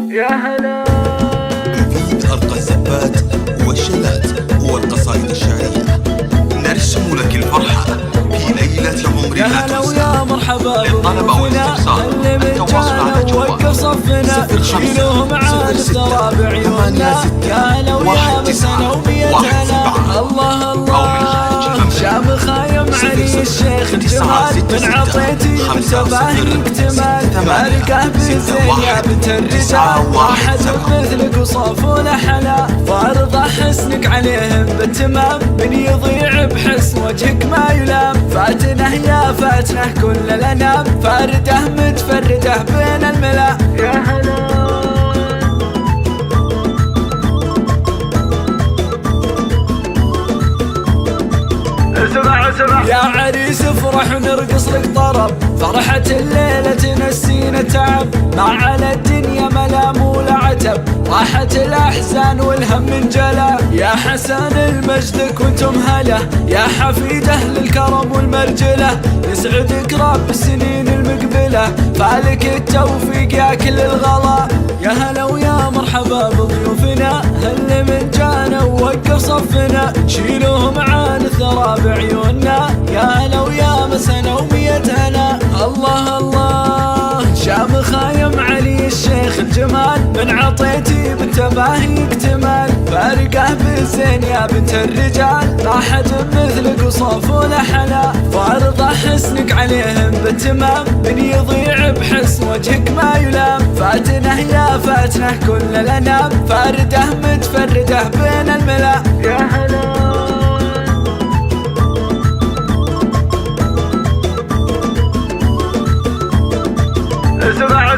يا هلا نفيد أرقى الزفات والشلات والقصائد الشعرية، نرسم لك الفرحة في ليلة عمر يا لا هلا تنسى. ويا مرحبا للطلبة والاستفسار التواصل على جوال وقف صفنا شيلوه معانا الثرى بعيوننا. يا هلا ويا مسنا ومية هلا. الله الله شام خايم علي الشيخ الجمال من عطيتي بتباهي اكتمال فارقه بالزين يا بنت الرجال واحد مثلك وصافون حلا فارضه حسنك عليهم بالتمام من يضيع بحسن وجهك ما يلام فاتنه يا فاتنه كل الانام فارده متفرده بين الملا. يا هلا سمع يا عريس افرح ونرقص لك طرب فرحة الليلة تنسينا تعب ما على الدنيا ملام ولا عتب راحت الأحزان والهم انجلى يا حسن المجدك وانتم هلا يا حفيده للكرم والمرجلة يسعدك رب السنين المقبلة فالك التوفيق يا كل الغلا. يا هلا ويا مرحبا بضيوفنا هل من جانا ووقف صفنا شيلوه معانا الثرى بعيوننا. يا هلا ويا مسنا ومية هلا. الله الله شام خايم علي الشيخ الجمال من عطيتي بالتباهي اكتمال فارقه بالزين يا بنت الرجال راحت مثلك وصافون حلا فارضه حسنك عليهم بالتمام من يضيع بحسن وجهك ما يلام فاتنه يا فاتنه كل الانام فارده متفرده بين الملا. يا هلا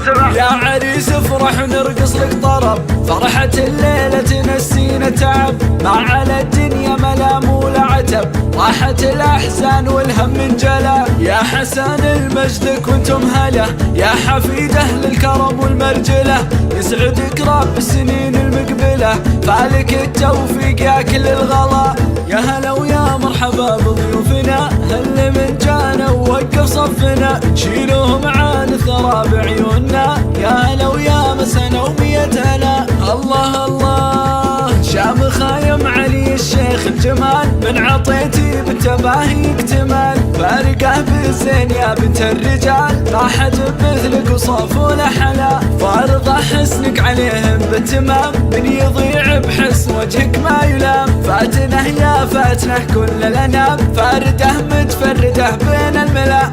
سمع يا عريس افرح ونرقص لك طرب فرحة الليلة تنسينا تعب ما على الدنيا ملام ولا عتب راحت الأحزان والهم انجلى يا حسن المجدك وانتم هلا يا حفيده للكرم والمرجلة يسعدك رب السنين المقبلة فالك التوفيق يا كل الغلا. يا هلا ويا مرحبا بضيوفنا هل من جانا ووقف صفنا شيلوه معانا الثرى بعيوننا. يا هلا ويا مسنا ومية هلا. الله الله شام خايم علي الشيخ الجمال من عطيتي بالتباهي اكتمال فارقه بالزين يا بنت الرجال راحت مثلك وصافون حلا فارضه حسنك عليهم بالتمام من يضيع بحسن وجهك ما يلام فاتنه يا فاتنه كل الانام فارده متفرده بين الملا.